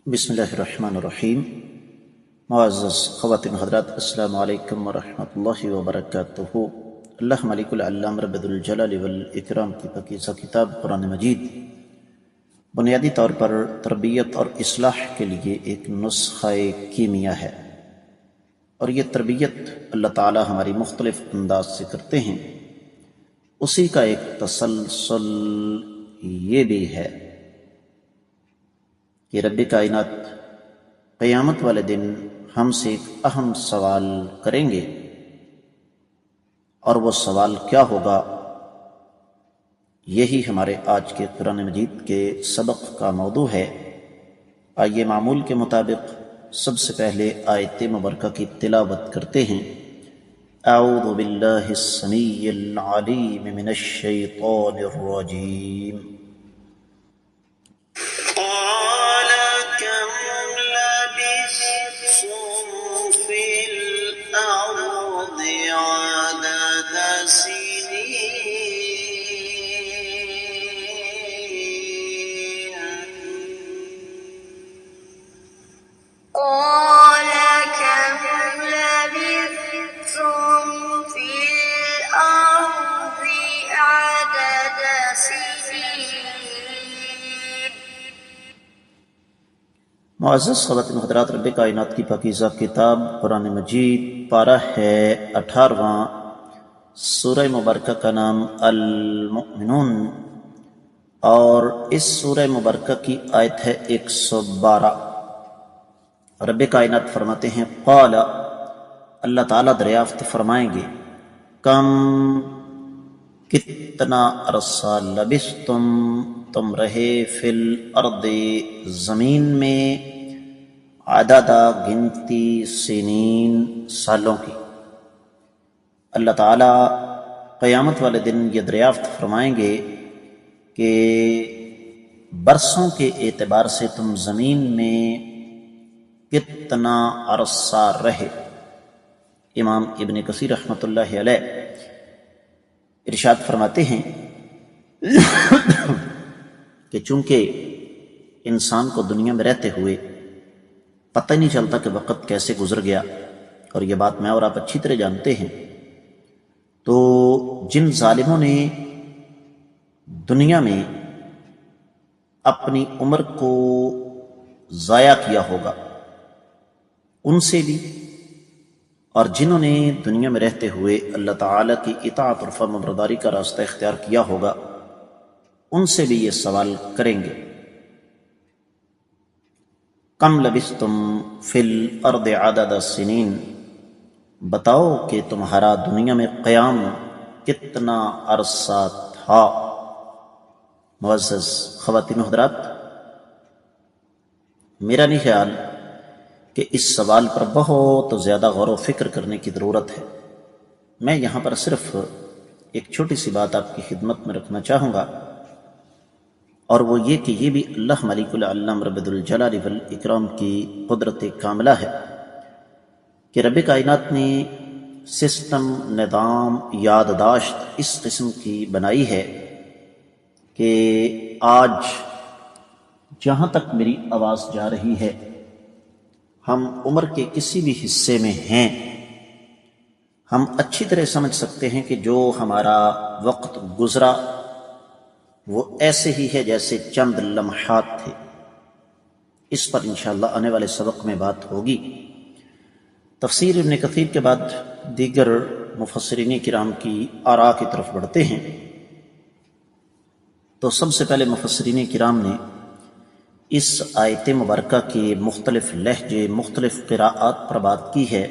بسم اللہ الرحمن الرحیم۔ معزز خواتین حضرات، السلام علیکم ورحمۃ اللہ وبرکاتہ۔ اللہ ملک العلام رب الجلال والاکرام کی پاکیزہ کتاب قرآن مجید بنیادی طور پر تربیت اور اصلاح کے لیے ایک نسخہ کیمیا ہے، اور یہ تربیت اللہ تعالی ہماری مختلف انداز سے کرتے ہیں۔ اسی کا ایک تسلسل یہ بھی ہے کہ رب کائنات قیامت والے دن ہم سے ایک اہم سوال کریں گے، اور وہ سوال کیا ہوگا؟ یہی ہمارے آج کے قرآن مجید کے سبق کا موضوع ہے۔ آئیے معمول کے مطابق سب سے پہلے آیت مبارکہ کی تلاوت کرتے ہیں۔ اعوذ باللہ السمیع العلیم من الشیطان الرجیم۔ معزز خواتین حضرات، رب کائنات کی پاکیزہ کتاب قرآن مجید پارہ ہے 18واں، سورہ مبارکہ کا نام المؤمنون، اور اس سورہ مبارکہ کی آیت ہے 112۔ رب کائنات فرماتے ہیں، قال، اللہ تعالیٰ دریافت فرمائیں گے، کم، کتنا عرصہ، لبثتم، تم رہے، فی الارض، زمین میں، عدد، گنتی، سنین، سالوں کی۔ اللہ تعالیٰ قیامت والے دن یہ دریافت فرمائیں گے کہ برسوں کے اعتبار سے تم زمین میں کتنا عرصہ رہے۔ امام ابن کثیر رحمۃ اللہ علیہ ارشاد فرماتے ہیں کہ چونکہ انسان کو دنیا میں رہتے ہوئے پتہ نہیں چلتا کہ وقت کیسے گزر گیا، اور یہ بات میں اور آپ اچھی طرح جانتے ہیں، تو جن ظالموں نے دنیا میں اپنی عمر کو ضائع کیا ہوگا، ان سے بھی، اور جنہوں نے دنیا میں رہتے ہوئے اللہ تعالیٰ کی اطاعت اور فرمانبرداری کا راستہ اختیار کیا ہوگا، ان سے بھی یہ سوال کریں گے، کم لبثتم فی الارض عدد سنین، بتاؤ کہ تمہارا دنیا میں قیام کتنا عرصہ تھا۔ معزز خواتین و حضرات، میرا نہیں خیال کہ اس سوال پر بہت زیادہ غور و فکر کرنے کی ضرورت ہے۔ میں یہاں پر صرف ایک چھوٹی سی بات آپ کی خدمت میں رکھنا چاہوں گا، اور وہ یہ کہ یہ بھی اللہ ملک العلام رب الجلال والاکرام کی قدرت کاملہ ہے کہ رب کائنات نے سسٹم، نظام، یادداشت اس قسم کی بنائی ہے کہ آج جہاں تک میری آواز جا رہی ہے، ہم عمر کے کسی بھی حصے میں ہیں، ہم اچھی طرح سمجھ سکتے ہیں کہ جو ہمارا وقت گزرا وہ ایسے ہی ہے جیسے چند لمحات تھے۔ اس پر انشاءاللہ آنے والے سبق میں بات ہوگی۔ تفسیر ابن کثیر کے بعد دیگر مفسرین کرام کی آراء کی طرف بڑھتے ہیں، تو سب سے پہلے مفسرین کرام نے اس آیت مبارکہ کے مختلف لہجے، مختلف قراءات پر بات کی ہے،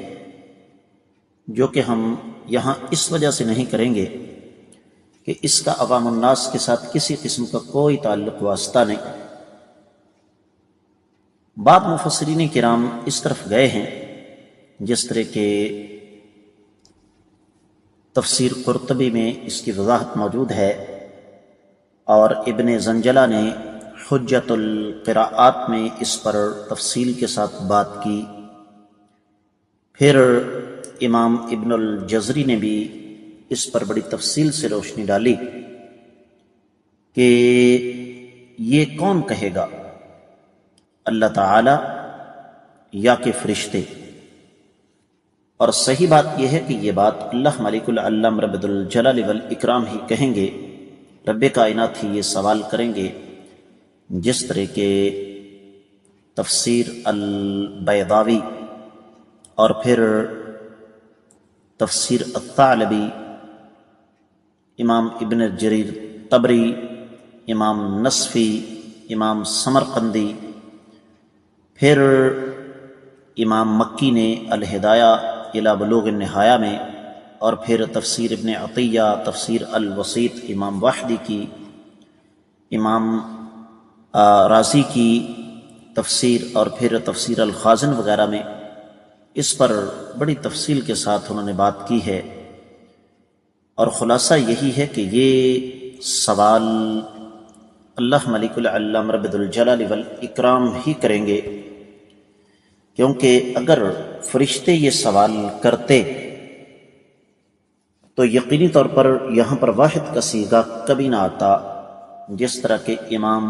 جو کہ ہم یہاں اس وجہ سے نہیں کریں گے کہ اس کا عوام الناس کے ساتھ کسی قسم کا کوئی تعلق واسطہ نہیں۔ بعض مفسرین کرام اس طرف گئے ہیں، جس طرح کہ تفسیر قرطبی میں اس کی وضاحت موجود ہے، اور ابن زنجلہ نے حجت القراءات میں اس پر تفصیل کے ساتھ بات کی۔ پھر امام ابن الجزری نے بھی اس پر بڑی تفصیل سے روشنی ڈالی کہ یہ کون کہے گا اللہ تعالی یا کہ فرشتے؟ اور صحیح بات یہ ہے کہ یہ بات اللہ ملک العلم رب الجلال والاکرام ہی کہیں گے، رب کائنات ہی یہ سوال کریں گے، جس طرح کے تفسیر البیضاوی اور پھر تفسیر الثعلبی، امام ابن جریر طبری، امام نصفی، امام سمرقندی، پھر امام مکی نے الہدایہ الی بلوغ النہایہ میں، اور پھر تفسیر ابن عطیہ، تفسیر الوسیط امام واحدی کی، امام رازی کی تفسیر، اور پھر تفسیر الخازن وغیرہ میں اس پر بڑی تفصیل کے ساتھ انہوں نے بات کی ہے، اور خلاصہ یہی ہے کہ یہ سوال اللہ ملک العلم رب الجلال والاکرام ہی کریں گے، کیونکہ اگر فرشتے یہ سوال کرتے تو یقینی طور پر یہاں پر واحد کا صیغہ کبھی نہ آتا، جس طرح کہ امام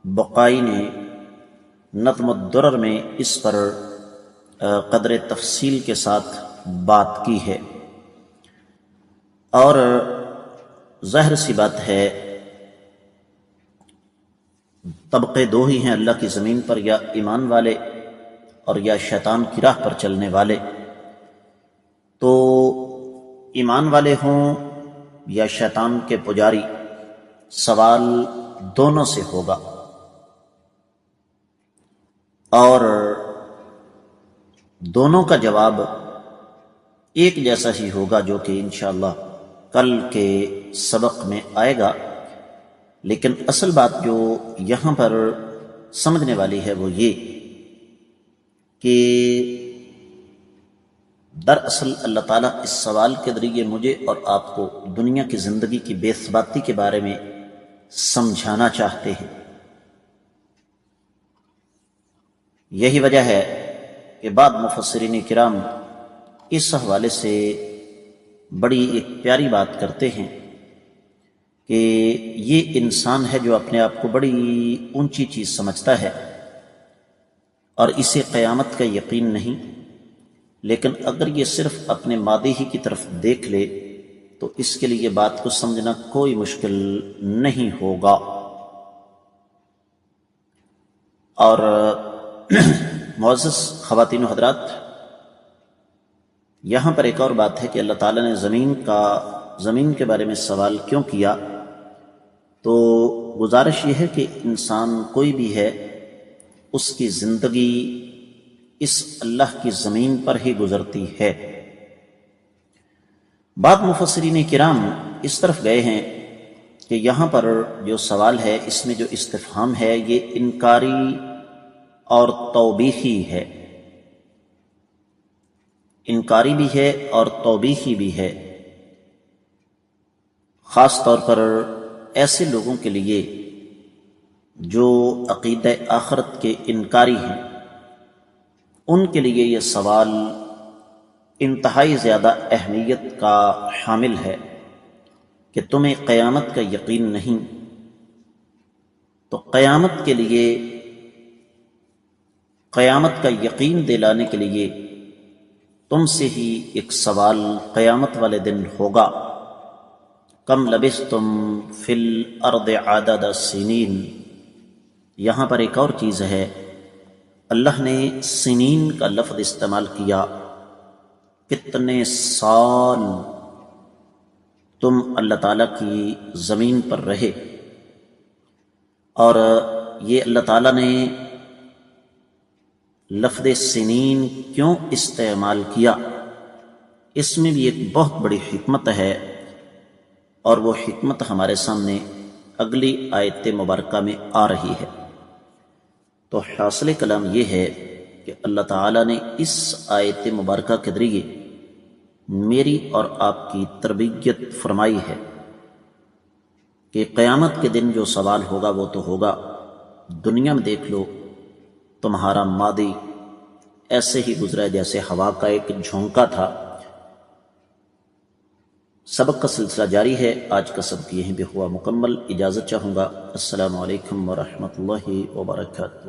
بقائی نے نظم الدرر میں اس پر قدر تفصیل کے ساتھ بات کی ہے۔ اور ظاہر سی بات ہے طبقے دو ہی ہیں اللہ کی زمین پر، یا ایمان والے اور یا شیطان کی راہ پر چلنے والے۔ تو ایمان والے ہوں یا شیطان کے پجاری، سوال دونوں سے ہوگا، اور دونوں کا جواب ایک جیسا ہی ہوگا، جو کہ انشاءاللہ کل کے سبق میں آئے گا۔ لیکن اصل بات جو یہاں پر سمجھنے والی ہے وہ یہ کہ دراصل اللہ تعالیٰ اس سوال کے ذریعے مجھے اور آپ کو دنیا کی زندگی کی بے ثباتی کے بارے میں سمجھانا چاہتے ہیں۔ یہی وجہ ہے کہ بعض مفسرین کرام اس حوالے سے بڑی ایک پیاری بات کرتے ہیں کہ یہ انسان ہے جو اپنے آپ کو بڑی اونچی چیز سمجھتا ہے اور اسے قیامت کا یقین نہیں، لیکن اگر یہ صرف اپنے ماضی ہی کی طرف دیکھ لے تو اس کے لیے بات کو سمجھنا کوئی مشکل نہیں ہوگا۔ اور معزز خواتین و حضرات، یہاں پر ایک اور بات ہے کہ اللہ تعالیٰ نے زمین کے بارے میں سوال کیوں کیا، تو گزارش یہ ہے کہ انسان کوئی بھی ہے، اس کی زندگی اس اللہ کی زمین پر ہی گزرتی ہے۔ بعض مفسرین کرام اس طرف گئے ہیں کہ یہاں پر جو سوال ہے، اس میں جو استفہام ہے، یہ انکاری اور توبیخی ہے، انکاری بھی ہے اور توبیخی بھی ہے، خاص طور پر ایسے لوگوں کے لیے جو عقیدہ آخرت کے انکاری ہیں، ان کے لیے یہ سوال انتہائی زیادہ اہمیت کا حامل ہے کہ تمہیں قیامت کا یقین نہیں، تو قیامت کے لیے، قیامت کا یقین دلانے کے لیے تم سے ہی ایک سوال قیامت والے دن ہوگا، کم لبثتم فی الارض عدد سنین۔ یہاں پر ایک اور چیز ہے، اللہ نے سنین کا لفظ استعمال کیا، کتنے سال تم اللہ تعالیٰ کی زمین پر رہے، اور یہ اللہ تعالیٰ نے لفظ سنین کیوں استعمال کیا، اس میں بھی ایک بہت بڑی حکمت ہے، اور وہ حکمت ہمارے سامنے اگلی آیت مبارکہ میں آ رہی ہے۔ تو حاصل کلام یہ ہے کہ اللہ تعالیٰ نے اس آیت مبارکہ کے ذریعے میری اور آپ کی تربیت فرمائی ہے کہ قیامت کے دن جو سوال ہوگا وہ تو ہوگا، دنیا میں دیکھ لو تمہارا ماضی ایسے ہی گزرا جیسے ہوا کا ایک جھونکا تھا، سبق کا سلسلہ جاری ہے. آج کا سبق یہیں پہ ہوا مکمل. اجازت چاہوں گا. السلام علیکم ورحمۃ اللہ وبرکاتہ.